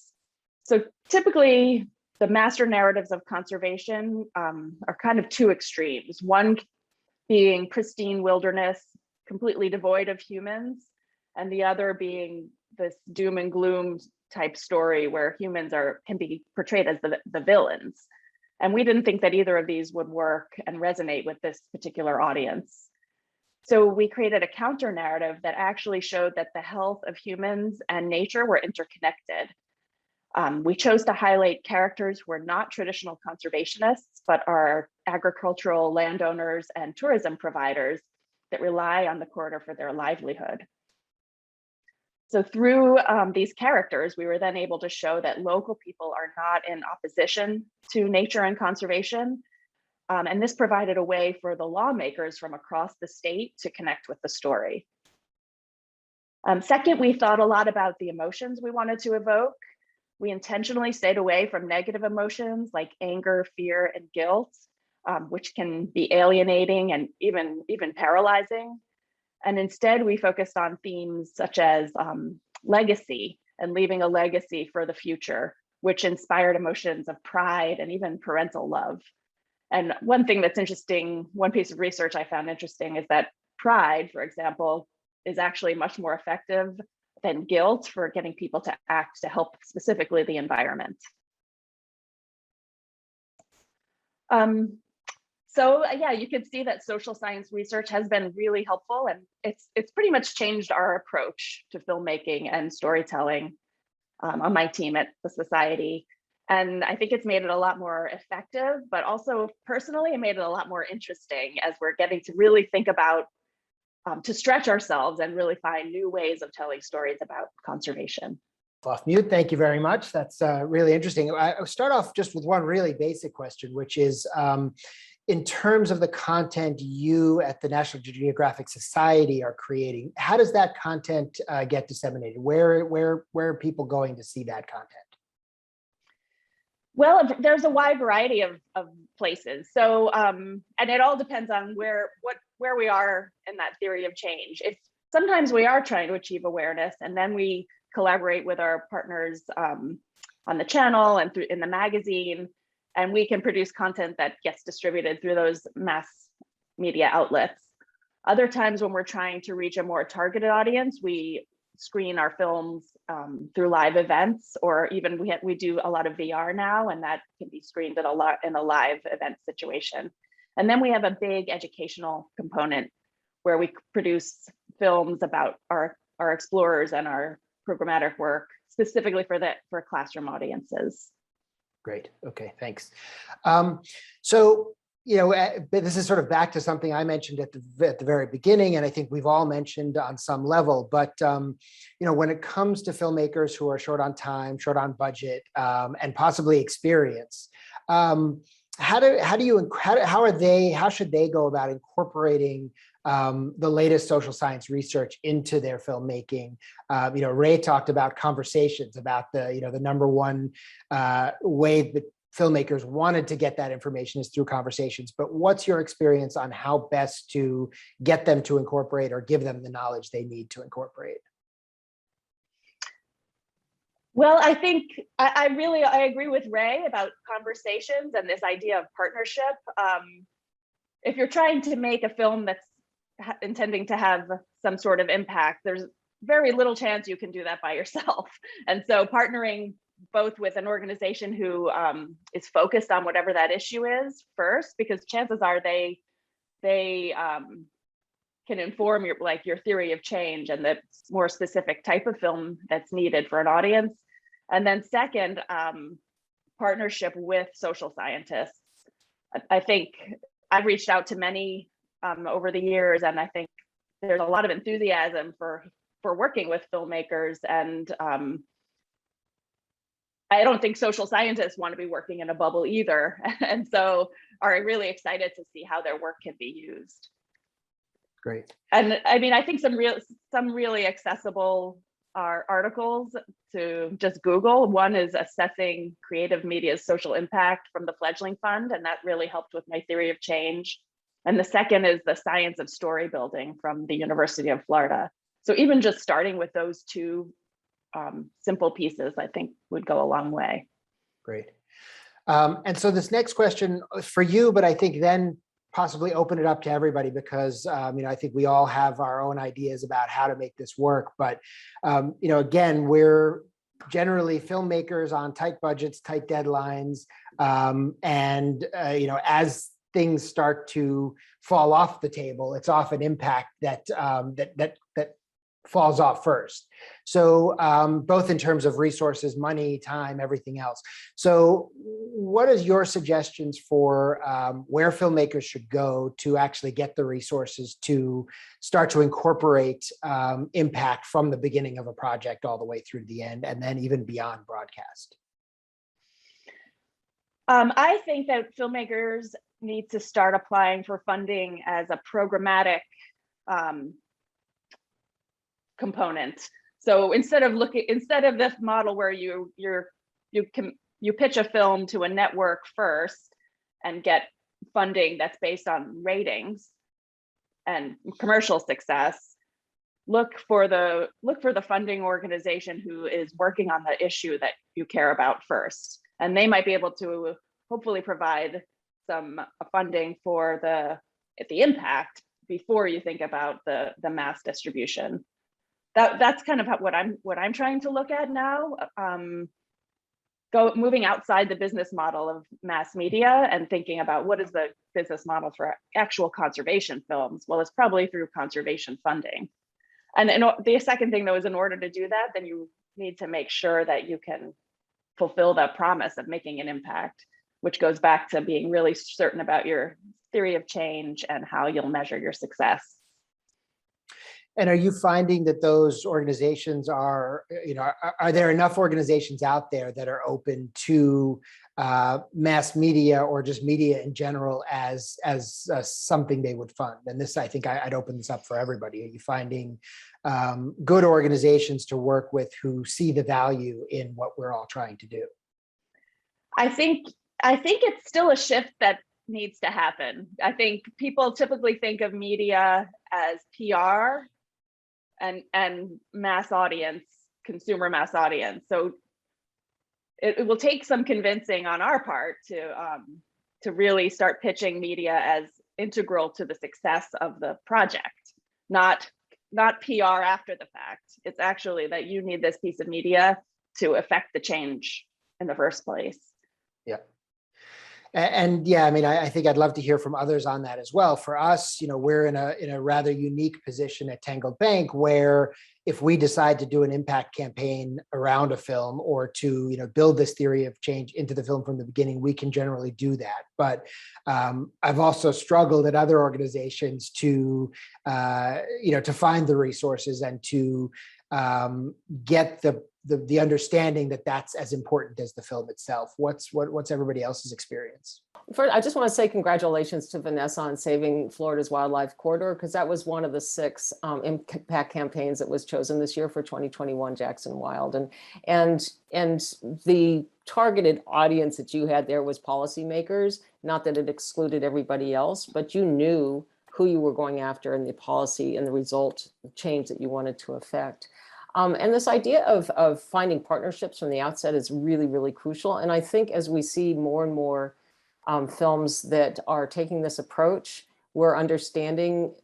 So typically, the master narratives of conservation are kind of 2 extremes. One being pristine wilderness, completely devoid of humans, and the other being this doom and gloom type story where humans can be portrayed as the villains. And we didn't think that either of these would work and resonate with this particular audience. So we created a counter narrative that actually showed that the health of humans and nature were interconnected. We chose to highlight characters who are not traditional conservationists, but are agricultural landowners and tourism providers that rely on the corridor for their livelihood. So through these characters, we were then able to show that local people are not in opposition to nature and conservation. And this provided a way for the lawmakers from across the state to connect with the story. Second, we thought a lot about the emotions we wanted to evoke. We intentionally stayed away from negative emotions like anger, fear, and guilt, which can be alienating and even paralyzing. And instead, we focused on themes such as legacy and leaving a legacy for the future, which inspired emotions of pride and even parental love. And one thing that's interesting, one piece of research I found interesting is that pride, for example, is actually much more effective than guilt for getting people to act to help specifically the environment. So yeah, you could see that social science research has been really helpful, and it's pretty much changed our approach to filmmaking and storytelling on my team at the Society. And I think it's made it a lot more effective, but also personally, it made it a lot more interesting as we're getting to really think about to stretch ourselves and really find new ways of telling stories about conservation. Off mute. Thank you very much. That's really interesting. I'll start off just with one really basic question, which is in terms of the content you at the National Geographic Society are creating, how does that content get disseminated? Where are people going to see that content? Well, there's a wide variety of places. So, and it all depends on where we are in that theory of change. Sometimes we are trying to achieve awareness, and then we collaborate with our partners on the channel and in the magazine, and we can produce content that gets distributed through those mass media outlets. Other times when we're trying to reach a more targeted audience, we screen our films through live events, or even we do a lot of VR now, and that can be screened in a live event situation. And then we have a big educational component where we produce films about our explorers and our programmatic work specifically for classroom audiences. Great. Okay, thanks. So, this is sort of back to something I mentioned at the very beginning, and I think we've all mentioned on some level, but when it comes to filmmakers who are short on time, short on budget, and possibly experience, how should they go about incorporating the latest social science research into their filmmaking? Ray talked about conversations, about the number one way that filmmakers wanted to get that information is through conversations. But what's your experience on how best to get them to incorporate or give them the knowledge they need to incorporate? Well, I think I agree with Ray about conversations and this idea of partnership. If you're trying to make a film that's intending to have some sort of impact, there's very little chance you can do that by yourself. And so partnering both with an organization who is focused on whatever that issue is first, because chances are they can inform your theory of change and the more specific type of film that's needed for an audience. And then second, partnership with social scientists. I think I've reached out to many over the years, and I think there's a lot of enthusiasm for working with filmmakers. And I don't think social scientists want to be working in a bubble either, and so are really excited to see how their work can be used. Great. And I mean, I think some really accessible articles to just Google. One is assessing creative media's social impact from the Fledgling Fund, and that really helped with my theory of change. And the second is the science of story building from the University of Florida. So even just starting with those two simple pieces, I think would go a long way. Great. And so this next question for you, but I think then possibly open it up to everybody, because I think we all have our own ideas about how to make this work. But again, we're generally filmmakers on tight budgets, tight deadlines, and as things start to fall off the table, it's often impact that falls off first. So both in terms of resources, money, time, everything else. So what is your suggestions for where filmmakers should go to actually get the resources to start to incorporate impact from the beginning of a project all the way through to the end, and then even beyond broadcast? I think that filmmakers need to start applying for funding as a programmatic component. So instead of this model where you pitch a film to a network first and get funding that's based on ratings and commercial success, look for the funding organization who is working on the issue that you care about first, and they might be able to hopefully provide some funding for the impact before you think about the mass distribution. That's kind of what I'm trying to look at now. Moving outside the business model of mass media and thinking about what is the business model for actual conservation films. Well, it's probably through conservation funding. And the second thing, though, is in order to do that, then you need to make sure that you can fulfill that promise of making an impact, which goes back to being really certain about your theory of change and how you'll measure your success. And are you finding that those organizations are there enough organizations out there that are open to mass media or just media in general as something they would fund? And this, I think I'd open this up for everybody. Are you finding good organizations to work with who see the value in what we're all trying to do? I think it's still a shift that needs to happen. I think people typically think of media as PR and mass audience, consumer mass audience. So it will take some convincing on our part to really start pitching media as integral to the success of the project, not PR after the fact. It's actually that you need this piece of media to affect the change in the first place. Yeah. And yeah, I think I'd love to hear from others on that as well. For us, we're in a rather unique position at Tangled Bank, where if we decide to do an impact campaign around a film or to build this theory of change into the film from the beginning, we can generally do that. But I've also struggled at other organizations to find the resources and to get the understanding that that's as important as the film itself. What's everybody else's experience? First, I just want to say congratulations to Vanessa on saving Florida's wildlife corridor, because that was one of the 6 impact campaigns that was chosen this year for 2021 Jackson Wild, and the targeted audience that you had there was policymakers. Not that it excluded everybody else, but you knew who you were going after and the policy and the result change that you wanted to affect. And this idea of finding partnerships from the outset is really, really crucial. And I think as we see more and more films that are taking this approach, we're understanding,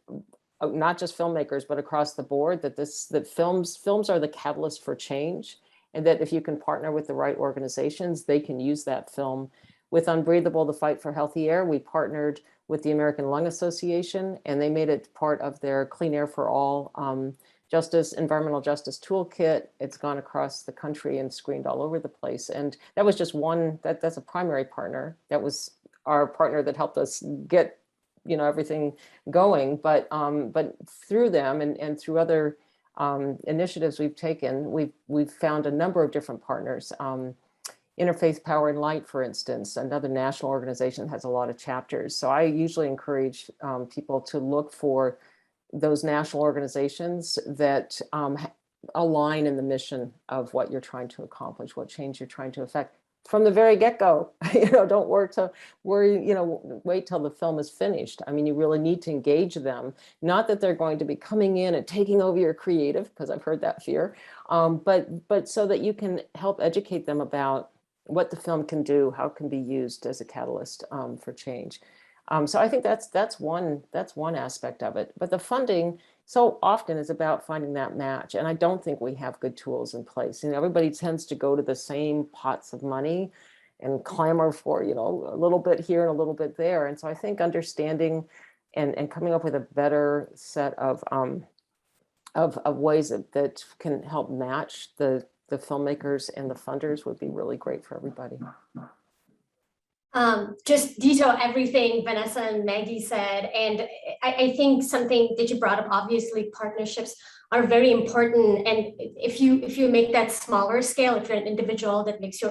not just filmmakers, but across the board, that films are the catalyst for change, and that if you can partner with the right organizations, they can use that film. With Unbreathable, the Fight for Healthy Air, we partnered with the American Lung Association, and they made it part of their Clean Air for All environmental justice toolkit. It's gone across the country and screened all over the place. And that was just one, that's a primary partner. That was our partner that helped us get, everything going. But through them and through other initiatives we've taken, we've found a number of different partners. Interfaith Power and Light, for instance, another national organization, has a lot of chapters. So I usually encourage people to look for those national organizations that align in the mission of what you're trying to accomplish, what change you're trying to affect from the very get-go. Don't wait till the film is finished. I mean, you really need to engage them. Not that they're going to be coming in and taking over your creative, because I've heard that fear, but so that you can help educate them about what the film can do, how it can be used as a catalyst for change. So I think that's one aspect of it. But the funding so often is about finding that match, and I don't think we have good tools in place. Everybody tends to go to the same pots of money and clamor for a little bit here and a little bit there. And so I think understanding and coming up with a better set of ways that can help match the filmmakers and the funders would be really great for everybody. Just detail everything Vanessa and Maggie said. And I think something that you brought up, obviously partnerships are very important. And if you make that smaller scale, if you're an individual that has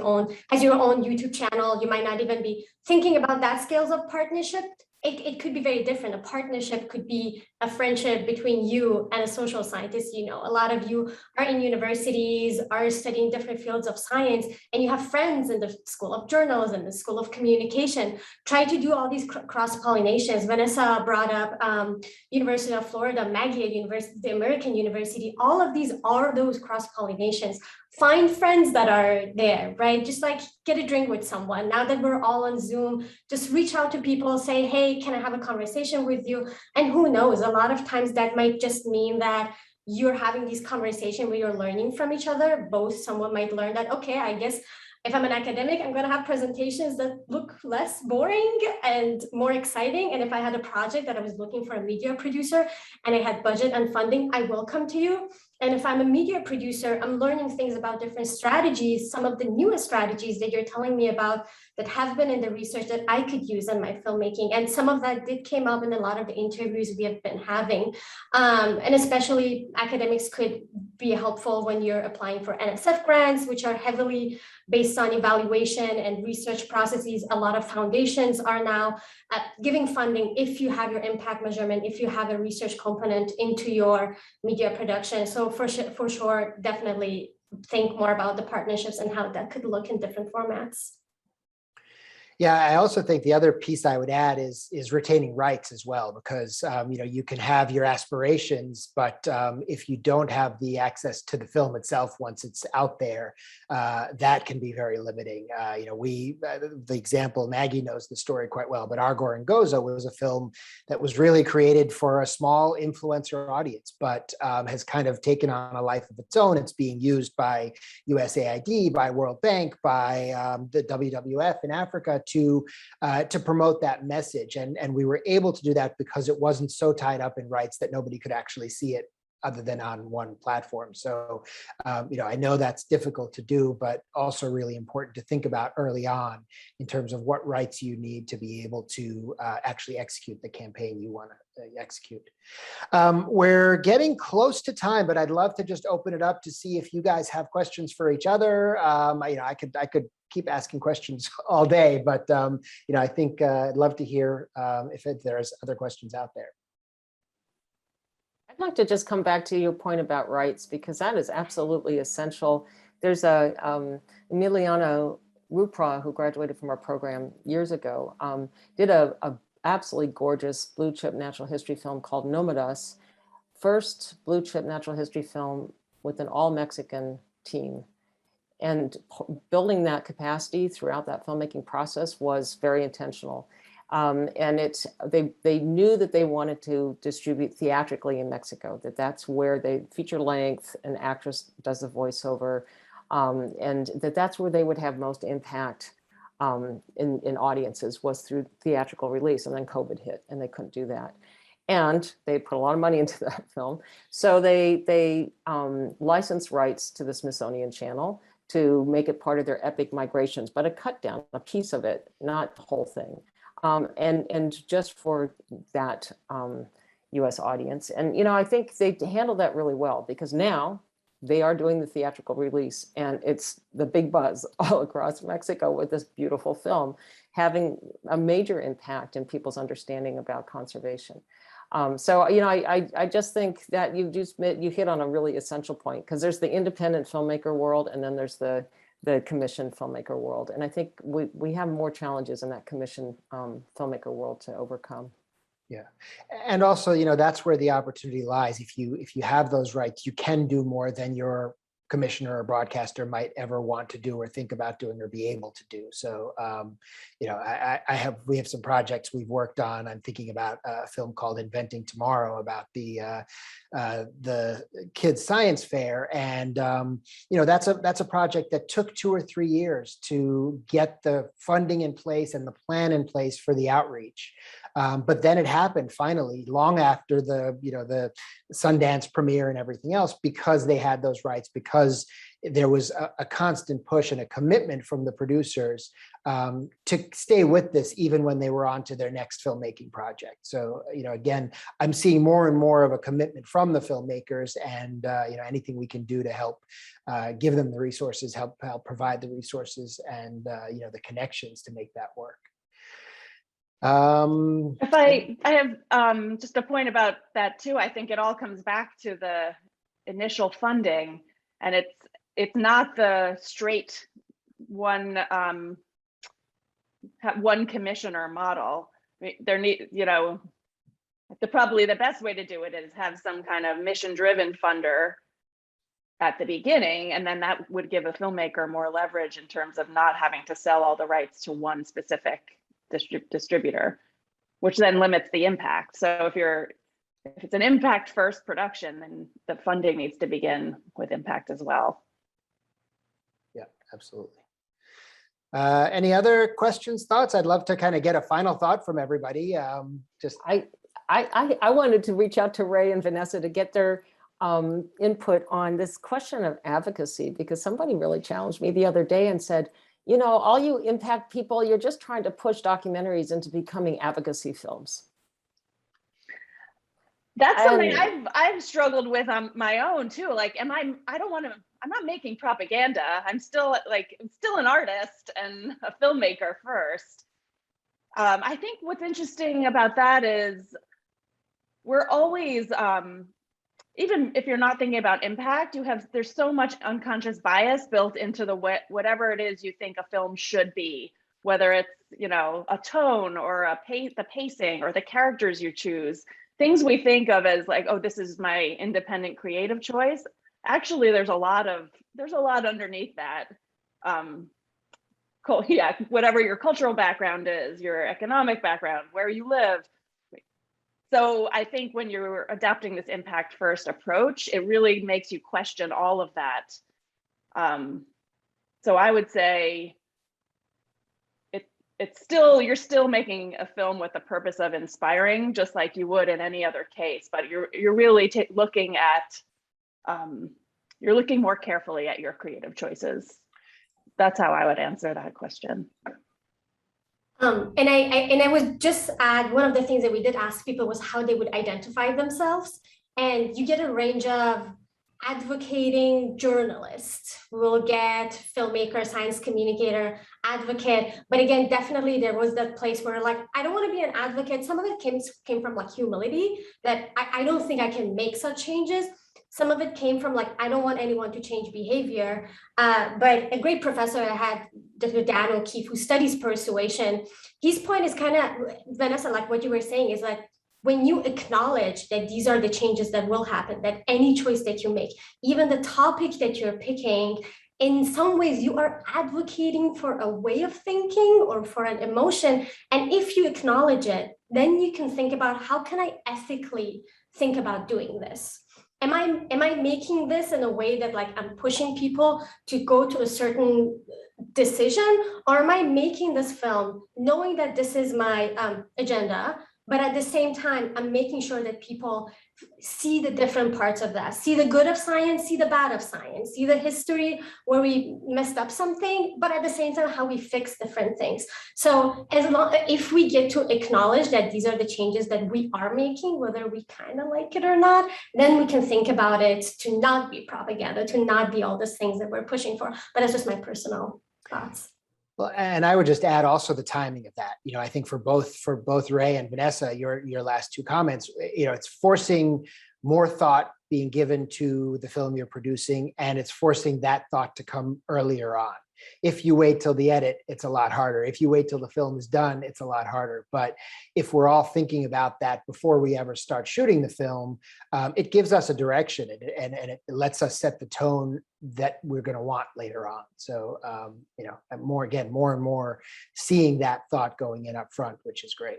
your own YouTube channel, you might not even be thinking about that scales of partnership. It could be very different. A partnership could be a friendship between you and a social scientist. A lot of you are in universities, are studying different fields of science, and you have friends in the School of Journalism, the School of Communication. Try to do all these cross-pollinations. Vanessa brought up University of Florida, Maggie University, the American University. All of these are those cross-pollinations. Find friends that are there, right? Just like get a drink with someone. Now that we're all on Zoom, just reach out to people, say, hey, can I have a conversation with you? And who knows, a lot of times that might just mean that you're having these conversations where you're learning from each other. Someone might learn that, okay, I guess if I'm an academic, I'm going to have presentations that look less boring and more exciting. And if I had a project that I was looking for a media producer and I had budget and funding, I will come to you. And if I'm a media producer, I'm learning things about different strategies, some of the newest strategies that you're telling me about that have been in the research that I could use in my filmmaking. And some of that came up in a lot of the interviews we have been having. And especially academics could be helpful when you're applying for NSF grants, which are heavily based on evaluation and research processes. A lot of foundations are now giving funding if you have your impact measurement, if you have a research component into your media production. So for sure, definitely think more about the partnerships and how that could look in different formats. Yeah, I also think the other piece I would add is retaining rights as well, because you can have your aspirations, but if you don't have the access to the film itself once it's out there, that can be very limiting. The example, Maggie knows the story quite well, but Argor and Gozo was a film that was really created for a small influencer audience, but has kind of taken on a life of its own. It's being used by USAID, by World Bank, by the WWF in Africa to promote that message. And we were able to do that because it wasn't so tied up in rights that nobody could actually see it other than on one platform. So, I know that's difficult to do, but also really important to think about early on in terms of what rights you need to be able to actually execute the campaign you want to execute. We're getting close to time, but I'd love to just open it up to see if you guys have questions for each other. I could keep asking questions all day, but I think I'd love to hear if there's other questions out there. I'd like to just come back to your point about rights, because that is absolutely essential. There's Emiliano Rupra, who graduated from our program years ago, did a absolutely gorgeous blue chip natural history film called Nómadas. First blue chip natural history film with an all Mexican team. And building that capacity throughout that filmmaking process was very intentional. And they knew that they wanted to distribute theatrically in Mexico, that's where they feature length, an actress does the voiceover, and that's where they would have most impact in audiences, was through theatrical release. And then COVID hit and they couldn't do that. And they put a lot of money into that film. So they licensed rights to the Smithsonian Channel to make it part of their epic migrations, but a cut down, a piece of it, not the whole thing. And just for that US audience. And, I think they handled that really well, because now they are doing the theatrical release, and it's the big buzz all across Mexico with this beautiful film, having a major impact in people's understanding about conservation. So, I just think that you hit on a really essential point, because there's the independent filmmaker world, and then there's the commissioned filmmaker world. And I think we have more challenges in that commissioned filmmaker world to overcome. Yeah. And also, that's where the opportunity lies. If you have those rights, you can do more than your commissioner or broadcaster might ever want to do or think about doing or be able to do. So, we have some projects we've worked on. I'm thinking about a film called Inventing Tomorrow about the kids science fair. And, that's a project that took 2 or 3 years to get the funding in place and the plan in place for the outreach. But then it happened finally, long after the Sundance premiere and everything else, because they had those rights, because there was a constant push and a commitment from the producers to stay with this, even when they were on to their next filmmaking project. So, again, I'm seeing more and more of a commitment from the filmmakers, and anything we can do to help give them the resources, help provide the resources, and the connections to make that work. If I have just a point about that too, I think it all comes back to the initial funding, and it's not the straight one commissioner model. There probably the best way to do it is have some kind of mission-driven funder at the beginning, and then that would give a filmmaker more leverage in terms of not having to sell all the rights to one specific distributor, which then limits the impact. So if it's an impact first production, then the funding needs to begin with impact as well. Yeah, absolutely. Any other questions, thoughts? I'd love to kind of get a final thought from everybody. I wanted to reach out to Ray and Vanessa to get their input on this question of advocacy, because somebody really challenged me the other day and said, all you impact people, you're just trying to push documentaries into becoming advocacy films. That's something I've struggled with on my own too. Like, I'm not making propaganda. I'm still an artist and a filmmaker first. I think what's interesting about that is we're always, even if you're not thinking about impact, there's so much unconscious bias built into whatever it is you think a film should be, whether it's, a tone or the pacing or the characters you choose, things we think of as like, oh, this is my independent creative choice. Actually, there's a lot underneath that. Whatever your cultural background is, your economic background, where you live. So I think when you're adopting this impact first approach, it really makes you question all of that. So I would say you're still making a film with the purpose of inspiring, just like you would in any other case, but you're really looking more carefully at your creative choices. That's how I would answer that question. And I would just add, one of the things that we did ask people was how they would identify themselves. And you get a range of advocating journalists, we'll get filmmaker, science communicator, advocate. But again, definitely there was that place where like, I don't want to be an advocate. Some of it came from like humility, that I don't think I can make such changes. Some of it came from like, I don't want anyone to change behavior. But a great professor I had, Dr. Dan O'Keefe, who studies persuasion, his point is kind of, Vanessa, like what you were saying is like, when you acknowledge that these are the changes that will happen, that any choice that you make, even the topic that you're picking, in some ways you are advocating for a way of thinking or for an emotion. And if you acknowledge it, then you can think about, how can I ethically think about doing this? Am I making this in a way that like I'm pushing people to go to a certain decision, or am I making this film knowing that this is my agenda, but at the same time, I'm making sure that people see the different parts of that, see the good of science, see the bad of science, see the history where we messed up something, but at the same time, how we fix different things. So if we get to acknowledge that these are the changes that we are making, whether we kind of like it or not, then we can think about it to not be propaganda, to not be all these things that we're pushing for. But that's just my personal thoughts. Well, and I would just add also the timing of that. I think for both Ray and Vanessa, your last two comments, it's forcing more thought being given to the film you're producing, and it's forcing that thought to come earlier on. If you wait till the edit, it's a lot harder. If you wait till the film is done, it's a lot harder. But if we're all thinking about that before we ever start shooting the film, it gives us a direction, and it lets us set the tone that we're going to want later on. So, more and more seeing that thought going in up front, which is great.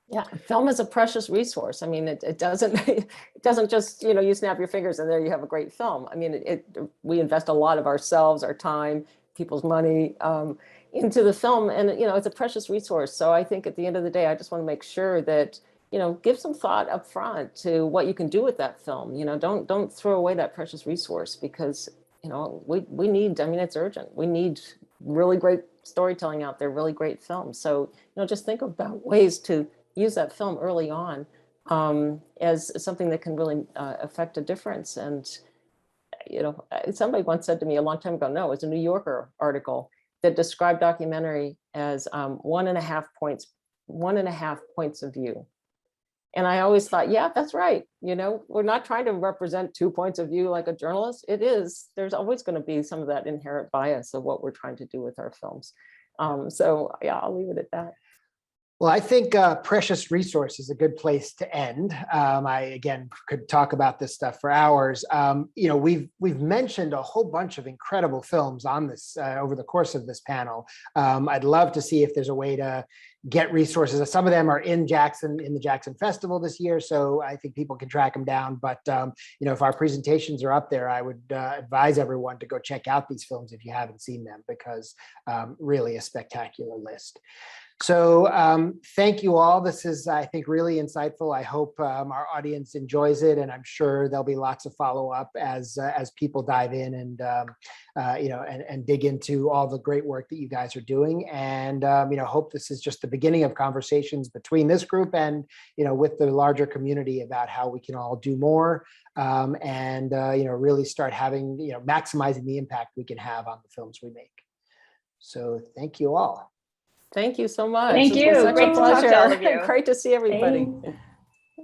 Yeah, film is a precious resource. I mean, it doesn't just, you snap your fingers and there you have a great film. I mean, we invest a lot of ourselves, our time, people's money into the film, and it's a precious resource. So I think at the end of the day, I just want to make sure that give some thought up front to what you can do with that film. Don't throw away that precious resource, because we need. I mean, it's urgent. We need really great storytelling out there, really great films. So just think about ways to use that film early on as something that can really affect a difference. And somebody once said to me a long time ago, no, it was a New Yorker article that described documentary as 1.5 points of view. And I always thought, yeah, that's right. We're not trying to represent 2 points of view like a journalist. There's always going to be some of that inherent bias of what we're trying to do with our films. So yeah, I'll leave it at that. Well, I think precious resource is a good place to end. I, again, could talk about this stuff for hours. We've mentioned a whole bunch of incredible films on this over the course of this panel. I'd love to see if there's a way to get resources. Some of them are in the Jackson Festival this year, so I think people can track them down. But if our presentations are up there, I would advise everyone to go check out these films if you haven't seen them, because really a spectacular list. So thank you all. This is, I think, really insightful. I hope our audience enjoys it, and I'm sure there'll be lots of follow-up as people dive in and and dig into all the great work that you guys are doing. And hope this is just the beginning of conversations between this group and with the larger community about how we can all do more and really start having maximizing the impact we can have on the films we make. So thank you all. Thank you so much. Thank This you. was such Great a to talk to all of pleasure. you. Great to see everybody. Thank-